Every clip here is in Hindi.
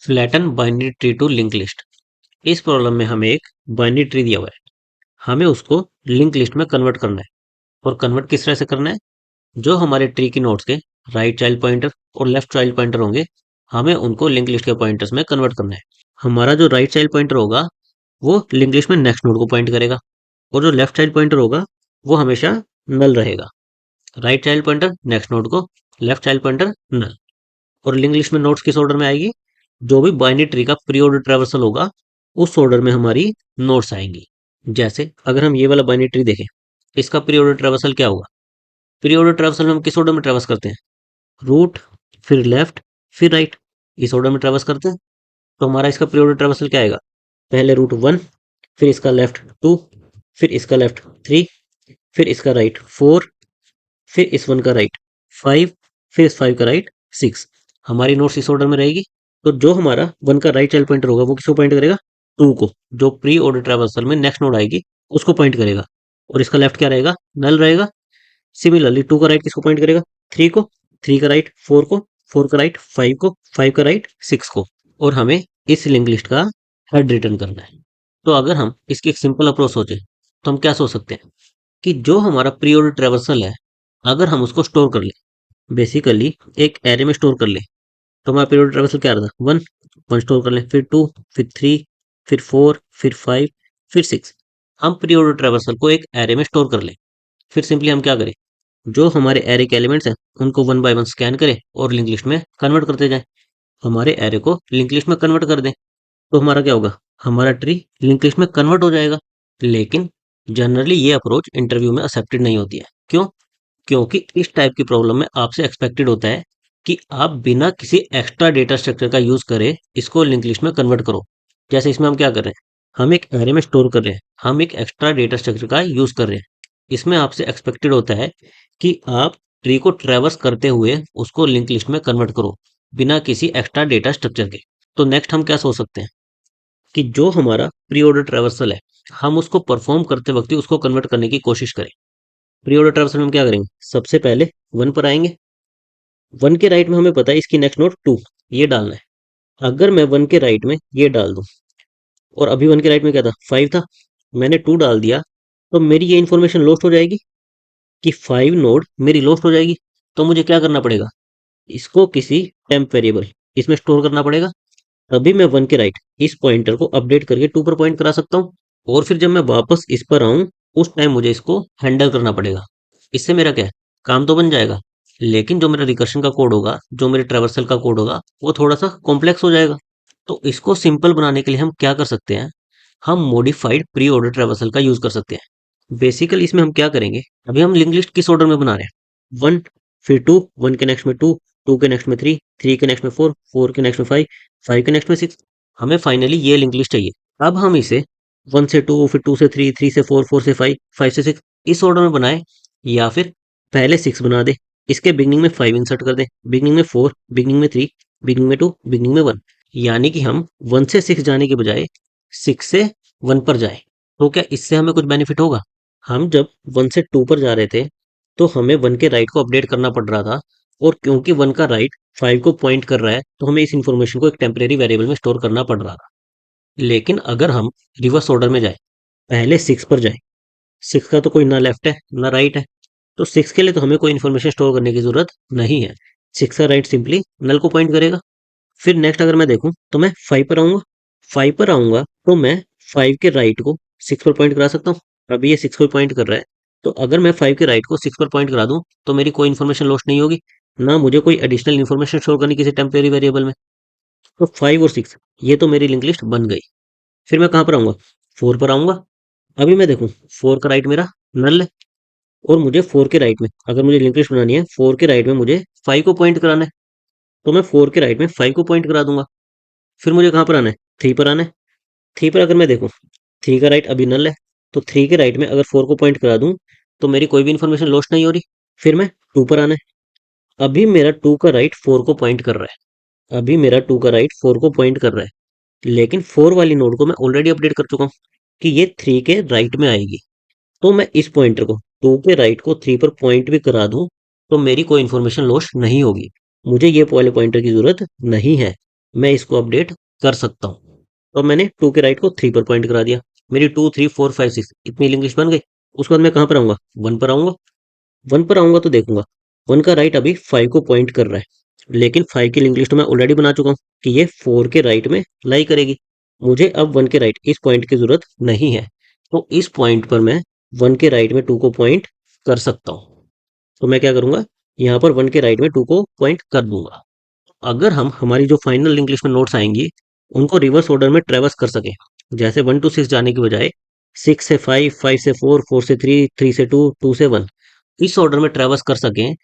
Flatten binary tree to link list. इस प्रॉब्लम में हमें एक बाइनरी ट्री दिया हुआ है। हमें उसको लिंक लिस्ट में कन्वर्ट करना है। और कन्वर्ट किस तरह से करना है? जो हमारे ट्री की नोड्स के राइट चाइल्ड पॉइंटर और लेफ्ट चाइल्ड पॉइंटर होंगे, हमें उनको लिंक लिस्ट के पॉइंटर्स में कन्वर्ट करना है। हमारा जो राइट चाइल्ड पॉइंटर होगा वो लिंक लिस्ट में नेक्स्ट नोड को पॉइंट करेगा, और जो लेफ्ट चाइल्ड पॉइंटर होगा वो हमेशा नल रहेगा। Right child pointer next node को, लेफ्ट चाइल्ड पॉइंटर नल। और लिंक लिस्ट में नोड्स किस ऑर्डर में आएगी? जो भी बाइनरी ट्री का प्री ऑर्डर ट्रैवर्सल होगा उस ऑर्डर में हमारी नोड्स आएंगी। जैसे अगर हम ये वाला बाइनरी ट्री देखें, इसका प्री ऑर्डर ट्रैवर्सल क्या होगा? प्री ऑर्डर ट्रैवर्सल में हम किस ऑर्डर में ट्रैवर्स करते हैं? रूट, फिर लेफ्ट, फिर राइट, इस ऑर्डर में ट्रैवर्स करते हैं। तो हमारा इसका प्री ऑर्डर ट्रैवर्सल क्या आएगा? पहले रूट 1, फिर इसका लेफ्ट 2, फिर इसका लेफ्ट 3, फिर इसका राइट 4, फिर इस 1 का राइट 5, फिर इस 5 का राइट 6। हमारी नोट्स इस ऑर्डर में रहेगी। तो जो हमारा 1 का राइट चाइल्ड पॉइंटर होगा वो किसको पॉइंट करेगा? 2 को, जो प्री ऑर्डर ट्रैवर्सल में नेक्स्ट नोड आएगी उसको पॉइंट करेगा। और इसका लेफ्ट क्या रहेगा? नल रहेगा। सिमिलरली 2 का राइट किसको पॉइंट करेगा? 3 को, 3 का राइट 4 को, 4 का राइट 5 को, 5 का राइट 6 को। और हमें इस लिंक लिस्ट का हेड रिटर्न करना है। तो अगर हम इसकी एक सिंपल अप्रोच सोचें तो हम क्या सोच सकते हैं कि जो हमारा प्री ऑर्डर ट्रैवर्सल है, अगर हम उसको स्टोर कर लें, बेसिकली एक एरे में स्टोर कर लें, तो हमारा पीरियड ट्रैवर्सल क्या रहा था? 1, 1 स्टोर कर लें, फिर 2, फिर 3, फिर 4, फिर 5, फिर 6। हम पीरियड ट्रैवर्सल को एक एरे में स्टोर कर लें। फिर सिंपली हम क्या करें? जो हमारे एरे के एलिमेंट्स हैं उनको वन बाय वन स्कैन करें और लिंक लिस्ट में कन्वर्ट करते जाएं। हमारे एरे को लिंक लिस्ट में कन्वर्ट कर दें, तो हमारा क्या होगा? हमारा ट्री लिंक लिस्ट में कन्वर्ट हो जाएगा। लेकिन जनरली ये अप्रोच इंटरव्यू में एक्सेप्टेड नहीं होती है। क्यों? क्योंकि इस टाइप की प्रॉब्लम में आपसे एक्सपेक्टेड होता है कि आप बिना किसी एक्स्ट्रा डेटा स्ट्रक्चर का यूज करे इसको लिंक लिस्ट में कन्वर्ट करो। जैसे इसमें हम क्या कर रहे हैं? हम एक एरे में स्टोर कर रहे हैं, हम एक एक्स्ट्रा डेटा स्ट्रक्चर का यूज कर रहे हैं। इसमें आपसे एक्सपेक्टेड होता है कि आप ट्री को ट्रैवर्स करते हुए उसको लिंक लिस्ट में कन्वर्ट करो बिना किसी एक्स्ट्रा डेटा स्ट्रक्चर के। तो नेक्स्ट हम क्या सोच सकते हैं कि जो हमारा प्री ऑर्डर ट्रैवर्सल है, हम उसको परफॉर्म करते वक्त ही उसको कन्वर्ट करने की कोशिश करें। प्री ऑर्डर ट्रैवर्सल में हम क्या करेंगे? सबसे पहले 1 पर आएंगे। 1 के राइट में हमें पता है इसकी नेक्स्ट नोड 2, ये डालना है। अगर मैं 1 के राइट में ये डाल दूं, और अभी 1 के राइट में क्या था? 5 था, मैंने 2 डाल दिया, तो मेरी ये इन्फॉर्मेशन लॉस्ट हो जाएगी कि 5 नोड मेरी लॉस्ट हो जाएगी। तो मुझे क्या करना पड़ेगा? इसको किसी टेम्प वेरिएबल इसमें स्टोर करना पड़ेगा। तभी मैं 1 के राइट इस पॉइंटर को अपडेट करके 2 पर पॉइंट करा सकता हूँ। और फिर जब मैं वापस इस पर आऊं, उस टाइम मुझे इसको हैंडल करना पड़ेगा। इससे मेरा क्या है? काम तो बन जाएगा, लेकिन जो मेरा रिकर्शन का कोड होगा, जो मेरे ट्रैवर्सल का कोड होगा, वो थोड़ा सा कॉम्प्लेक्स हो जाएगा। तो इसको सिंपल बनाने के लिए हम क्या कर सकते हैं? हम मॉडिफाइड प्री ऑर्डर ट्रैवर्सल का यूज कर सकते हैं। बेसिकली इसमें हम क्या करेंगे? अभी हम लिंक लिस्ट किस ऑर्डर में बना रहे हैं? 1, फिर 2, 1 के नेक्स्ट में 2, 2 के नेक्स्ट में 3, 3 के नेक्स्ट में 4, 4 के नेक्स्ट में 5, 5 के नेक्स्ट में 6। हमें फाइनली ये लिंक लिस्ट चाहिए। अब हम इसे 1 से 2, फिर 2 से 3, 3 से 4, 4 से 5, 5 से 6 इस ऑर्डर में बनाए, या फिर पहले 6 बना दे, इसके बिगनिंग में 5 इंसर्ट कर दे, बिगनिंग में 4, बिगनिंग में 3, बिगनिंग में 2, बिगनिंग में 1। यानी कि हम 1 से 6 जाने के बजाय 6 से 1 पर जाए। तो क्या इससे हमें कुछ बेनिफिट होगा? हम जब 1 से 2 पर जा रहे थे तो हमें 1 के राइट को अपडेट करना पड़ रहा था, और क्योंकि 1 का राइट 5 को पॉइंट कर रहा है तो हमें इस इंफॉर्मेशन को एक टेम्परेरी वेरिएबल में स्टोर करना पड़ रहा था। लेकिन अगर हम रिवर्स ऑर्डर में जाए, पहले 6 पर जाए, 6 का तो कोई ना लेफ्ट है ना राइट है, तो 6 के लिए तो हमें कोई इन्फॉर्मेशन स्टोर करने की जरूरत नहीं है। 6 का राइट सिंपली नल को पॉइंट करेगा। फिर नेक्स्ट अगर मैं देखूं तो मैं 5 पर आऊंगा। 5 पर आऊंगा तो मैं 5 के राइट को 6 पर पॉइंट करा सकता हूँ। अभी ये 6 पर पॉइंट कर रहा है, तो अगर मैं 5 के राइट को 6 पर पॉइंट करा दूं तो मेरी कोई इन्फॉर्मेशन लॉस्ट नहीं होगी, ना मुझे कोई एडिशनल इन्फॉर्मेशन स्टोर करनी किसी टेम्परेरी वेरिएबल में। तो 5 और 6 ये तो मेरी लिंक लिस्ट बन गई। फिर मैं कहाँ पर आऊंगा? 4 पर आऊंगा। अभी मैं देखूं 4 का राइट मेरा नल है, और मुझे 4 के राइट में अगर मुझे लिंक लिस्ट बनानी है, 4 के राइट में मुझे 5 को पॉइंट कराना है, तो मैं 4 के राइट में 5 को पॉइंट करा दूंगा। फिर मुझे कहाँ पर आना है? 3 पर आना है। 3 पर अगर मैं देखूं 3 का राइट अभी नल है, तो 3 के राइट में अगर 4 को पॉइंट करा दूं तो मेरी कोई भी इन्फॉर्मेशन लॉस्ट नहीं हो रही। फिर मैं 2 पर आना है। अभी मेरा 2 का राइट 4 को पॉइंट कर रहा है, अभी मेरा 2 का राइट 4 को पॉइंट कर रहा है, लेकिन 4 वाली नोड को मैं ऑलरेडी अपडेट कर चुका हूँ कि ये 3 के राइट में आएगी। तो मैं इस पॉइंटर को 2 के राइट को 3 पर पॉइंट भी करा दूं तो मेरी कोई इन्फॉर्मेशन लॉस नहीं होगी। मुझे ये वाले पॉइंटर की जरूरत नहीं है। मैं इसको अपडेट कर सकता हूँ। तो मैंने 2 के राइट को 3 पर पॉइंट करा दिया। मेरी 2 3 4 5 6 इतनी लिंक लिस्ट बन गई। उसके बाद मैं कहाँ पर आऊंगा? 1 पर आऊंगा। 1 पर आऊंगा तो देखूंगा 1 का राइट अभी 5 को पॉइंट कर रहा है, लेकिन 5 की लिंक लिस्ट मैं ऑलरेडी बना चुका हूँ कि ये 4 के राइट में लाई करेगी। मुझे अब 1 के राइट इस पॉइंट की जरूरत नहीं है, तो इस पॉइंट पर मैं 1 के राइट में 2 को पॉइंट कर सकता हूँ। तो मैं क्या करूंगा, यहाँ पर 1 के राइट में 2 को पॉइंट कर दूंगा। अगर हम हमारी जो फाइनल लिंक लिस्ट में नोट्स आएंगी उनको रिवर्स ऑर्डर में ट्रेवर्स कर सके, जैसे 1 to 6 जाने की बजाय 6 से 5, 5 से 4, 4 से 3, 3 से 2, 2 से 1, इस ऑर्डर में ट्रेवर्स कर सकें,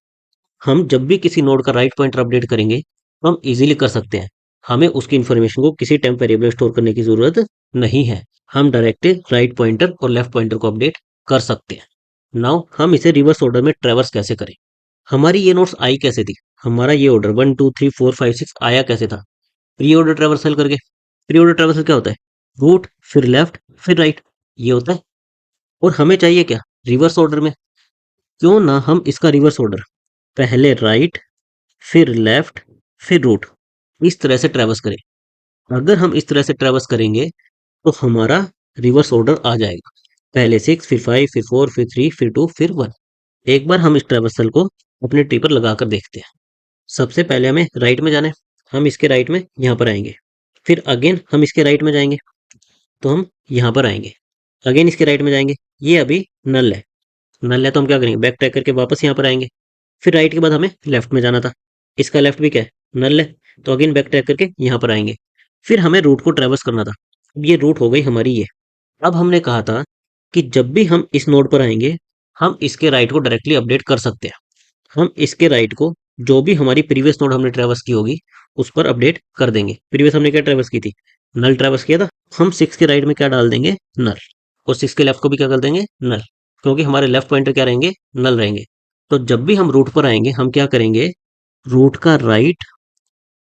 हम जब भी किसी नोड का राइट पॉइंटर अपडेट करेंगे तो हम इजीली कर सकते हैं। हमें उसकी इन्फॉर्मेशन को किसी टेम्प वेरिएबल स्टोर करने की जरूरत नहीं है। हम डायरेक्ट राइट पॉइंटर और लेफ्ट पॉइंटर को अपडेट कर सकते हैं। नाउ हम इसे रिवर्स ऑर्डर में ट्रेवर्स कैसे करें? हमारी ये नोट्स आई कैसे थी? हमारा ये ऑर्डर 1 2 3 4 5 6 आया कैसे था? प्री ऑर्डर ट्रेवर्सल करके। प्री ऑर्डर ट्रेवर्सल क्या होता है? रूट, फिर लेफ्ट, फिर राइट, ये होता है। और हमें चाहिए क्या? रिवर्स ऑर्डर में। क्यों ना हम इसका रिवर्स ऑर्डर, पहले राइट, फिर लेफ्ट, फिर रूट, इस तरह से ट्रेवर्स करें। अगर हम इस तरह से ट्रेवर्स करेंगे तो हमारा रिवर्स ऑर्डर आ जाएगा। पहले 6, फिर 5, फिर 4, फिर 3, फिर 2, फिर 1। एक बार हम इस ट्रेवर्सल को अपने ट्री पर लगाकर देखते हैं। सबसे पहले हमें राइट में जाना है। हम इसके राइट में यहाँ पर आएंगे। फिर अगेन हम इसके राइट में जाएंगे तो हम यहाँ पर आएंगे। अगेन इसके राइट में जाएंगे, ये अभी नल है। नल है तो हम क्या करेंगे, बैक ट्रैक करके वापस यहाँ पर आएंगे। फिर राइट के बाद हमें लेफ्ट में जाना था, इसका लेफ्ट भी क्या है, नल है, तो अगेन बैक ट्रैक करके यहाँ पर आएंगे। फिर हमें रूट को ट्रेवर्स करना था। अब ये रूट हो गई हमारी ये। अब हमने कहा था कि जब भी हम इस नोड पर आएंगे हम इसके राइट को डायरेक्टली अपडेट कर सकते हैं। हम इसके राइट को जो भी हमारी प्रीवियस नोड हमने ट्रेवर्स की होगी उस पर अपडेट कर देंगे। प्रीवियस हमने क्या ट्रेवर्स की थी, नल ट्रेवर्स किया था। हम 6 के राइट में क्या डाल देंगे, नल। और 6 के लेफ्ट को भी क्या कर देंगे, नल, क्योंकि हमारे लेफ्ट पॉइंटर क्या रहेंगे, नल रहेंगे। तो जब भी हम रूट पर आएंगे हम क्या करेंगे, रूट का राइट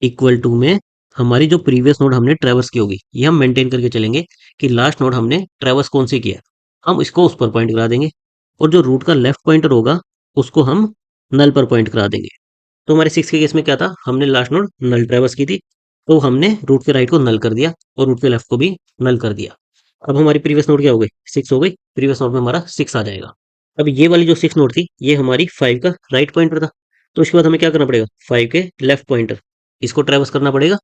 इक्वल टू में हमारी जो प्रीवियस नोड हमने ट्रेवर्स की होगी ये हम मेंटेन करके चलेंगे कि लास्ट नोड हमने ट्रेवर्स कौन सी किया, हम इसको उस पर पॉइंट करा देंगे। और जो रूट का लेफ्ट पॉइंटर होगा उसको हम नल पर पॉइंट करा देंगे। तो हमारे 6 के केस में क्या था, हमने लास्ट नोड नल ट्रेवर्स की थी, तो हमने रूट के राइट को नल कर दिया और रूट के लेफ्ट को भी नल कर दिया। अब हमारी प्रीवियस नोड क्या हो गई, 6 हो गई। प्रीवियस नोड में हमारा 6 आ जाएगा। अब ये वाली जो 6 नोड थी ये हमारी 5 का राइट पॉइंटर था। तो इसके बाद हमें क्या करना पड़ेगा, 5 के लेफ्ट पॉइंटर, इसको ट्रेवर्स करना पड़ेगा।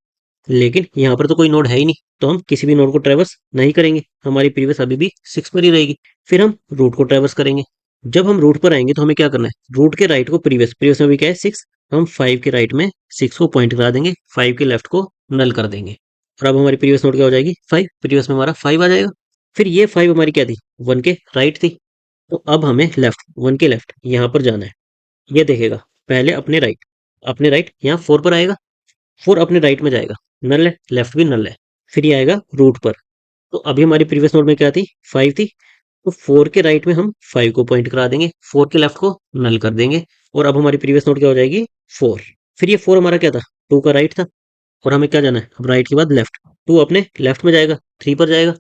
लेकिन यहाँ पर तो कोई नोड है ही नहीं, तो हम किसी भी नोड को ट्रेवर्स नहीं करेंगे, हमारी प्रीवियस अभी भी 6 पर ही रहेगी। फिर हम रूट को ट्रेवर्स करेंगे। जब हम रूट पर आएंगे तो हमें क्या करना है, रूट के राइट को प्रीवियस, प्रीवियस में भी क्या है 6, हम 5 के राइट में 6 को पॉइंट करा देंगे, 5 के लेफ्ट को नल कर देंगे। और अब हमारी प्रीवियस नोड क्या हो जाएगी, 5। प्रीवियस में हमारा 5 आ जाएगा। फिर ये 5 हमारी क्या थी, 1 के राइट थी। तो अब हमें लेफ्ट, 1 के लेफ्ट यहाँ पर जाना है। ये देखेगा पहले अपने राइट, अपने राइट यहाँ 4 पर आएगा, 4 अपने राइट में जाएगा, नल है, लेफ्ट भी नल है। फिर ये आएगा रूट पर। तो अभी हमारी प्रीवियस नोड में क्या थी, 5 थी। तो 4 के राइट में हम 5 को पॉइंट करा देंगे, 4 के लेफ्ट को नल कर देंगे। और अब हमारी प्रीवियस नोड क्या हो जाएगी, 4। फिर ये 4 हमारा क्या था, 2 का राइट था। और हमें क्या जाना है, अब राइट के बाद लेफ्ट। 2 अपने लेफ्ट में जाएगा, 3 पर जाएगा,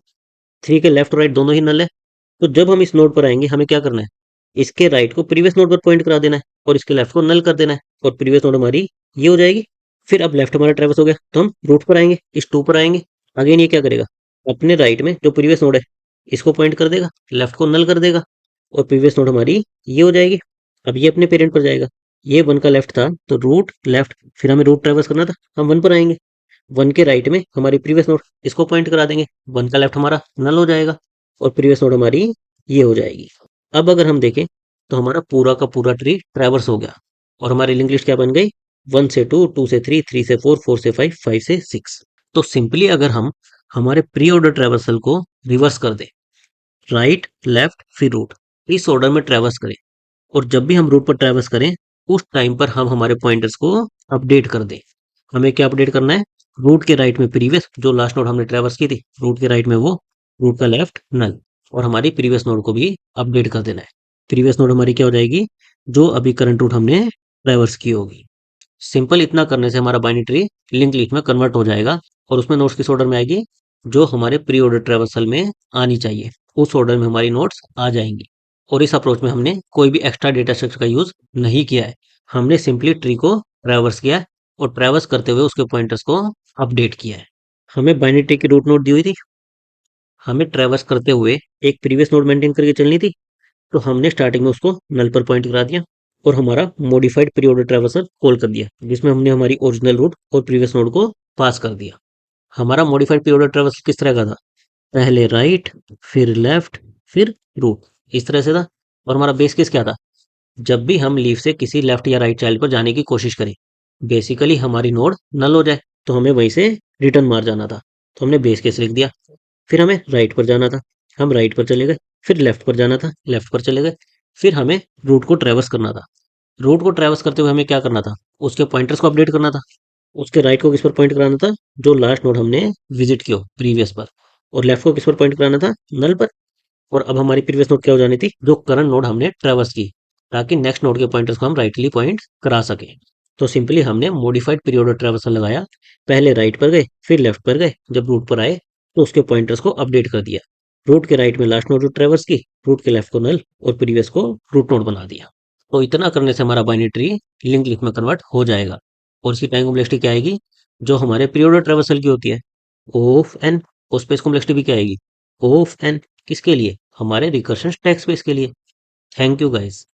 3 के लेफ्ट और राइट दोनों ही नल है। तो जब हम इस नोड पर आएंगे हमें क्या करना है, इसके राइट को प्रीवियस नोड पर पॉइंट करा देना है और इसके लेफ्ट को नल कर देना है। और प्रीवियस नोड हमारी ये हो जाएगी। फिर अब लेफ्ट हमारा ट्रेवर्स हो गया तो हम रूट पर आएंगे, इस 2 पर आएंगे। अगेन ये क्या करेगा, अपने राइट में जो प्रीवियस नोड है इसको पॉइंट कर देगा, लेफ्ट को नल कर देगा। और प्रीवियस नोड हमारी ये हो जाएगी। अब ये अपने पेरेंट पर जाएगा, ये 1 का लेफ्ट था तो रूट लेफ्ट, फिर हमें रूट ट्रेवर्स करना था, हम 1 पर आएंगे। 1 के राइट में हमारी प्रीवियस नोड, इसको पॉइंट करा देंगे, 1 का लेफ्ट हमारा नल हो जाएगा और प्रीवियस नोड हमारी ये हो जाएगी। अब अगर हम देखें तो हमारा पूरा का पूरा ट्री ट्रैवर्स हो गया और हमारी लिंक लिस्ट क्या बन गई, 1 से 2, 2 से 3, 3 से 4, 4 से 5, 5 से 6। तो सिंपली अगर हम हमारे प्री ऑर्डर ट्रैवर्सल को रिवर्स कर दें, राइट लेफ्ट फिर रूट, इस ऑर्डर में ट्रैवर्स करें, और जब भी हम रूट पर ट्रैवर्स करें उस टाइम पर हम हमारे पॉइंटर्स को अपडेट कर दें। हमें क्या अपडेट करना है, रूट के राइट में प्रीवियस जो लास्ट नोड हमने ट्रैवर्स की थी, रूट के राइट में वो, रूट का लेफ्ट नल। और हमारी प्रीवियस नोड को भी अपडेट कर देना है। प्रीवियस नोड हमारी क्या हो जाएगी, जो अभी करंट रूट हमने ट्रैवर्स की होगी। सिंपल इतना करने से हमारा बाइनरी ट्री लिंक लिस्ट में कन्वर्ट हो जाएगा और उसमें नोट्स किस ऑर्डर में आएगी, जो हमारे प्री ऑर्डर ट्रैवर्सल में आनी चाहिए उस ऑर्डर में हमारी नोट्स आ जाएंगी। और इस अप्रोच में हमने कोई भी एक्स्ट्रा डेटा स्ट्रक्चर का यूज नहीं किया है, हमने सिंपली ट्री को ट्रैवर्स किया है और ट्रैवर्स करते हुए उसके पॉइंटर्स को अपडेट किया है। हमें बाइनरी ट्री की रूट नोड दी हुई थी, हमें ट्रैवर्स करते हुए एक प्रीवियस नोड मेंटेन करके चलनी थी, तो हमने स्टार्टिंग में उसको नल पर पॉइंट करा दिया और हमारा मॉडिफाइड पीरियोडिक ट्रैवर्सर कॉल कर दिया, जिसमें हमने हमारी ओरिजिनल रूट और प्रीवियस नोड को पास कर दिया। हमारा मॉडिफाइड पीरियोडिक ट्रैवर्सर किस तरह का था? पहले राइट, फिर लेफ्ट, फिर रूट, इस तरह से था। और हमारा बेस केस क्या था? जब भी हम लीफ से किसी लेफ्ट या राइट चाइल्ड पर जाने की कोशिश करें, बेसिकली हमारी नोड नल हो जाए, तो हमें वहीं से रिटर्न मार जाना था। तो हमने बेस केस लिख दिया। फिर हमें राइट पर जाना था, हम राइट पर चले गए। फिर लेफ्ट पर जाना था, लेफ्ट पर चले गए। फिर हमें रूट को ट्रैवर्स करना था। रूट को ट्रैवर्स करते हुए हमें क्या करना था? उसके पॉइंटर्स को अपडेट करना था। उसके राइट को किस पर पॉइंट कराना था? जो लास्ट नोड हमने विजिट किया प्रीवियस पर। और लेफ्ट को किस पर पॉइंट कराना था? नल पर। और अब हमारी प्रीवियस नोड क्या हो जानी थी? जो करंट नोड हमने ट्रैवर्स की, ताकि नेक्स्ट नोड के पॉइंटर्स को हम राइटली पॉइंट करा सके। तो सिंपली हमने मॉडिफाइड पीरियोडिक ट्रैवर्सल लगाया। पहले राइट पर गए, फिर लेफ्ट पर गए। जब रूट पर आए तो उसके पॉइंटर्स को अपडेट कर दिया। रूट के राइट में लास्ट नोड ट्रैवर्स की, रूट के लेफ्ट को नल और प्रीवियस को रूट नोड बना दिया। तो इतना करने से हमारा बाइनरी ट्री लिंक लिस्ट में कन्वर्ट हो जाएगा। और इसकी टाइम कॉम्प्लेक्सिटी क्या आएगी? जो हमारे पीरियोडिक ट्रैवर्सल की होती है, O ऑफ n। और स्पेस कॉम्प्लेक्सिटी भी क्या आएगी? O of n। किसके लिए? हमारे रिकर्शन स्टैक स्पेस के लिए। Thank you guys.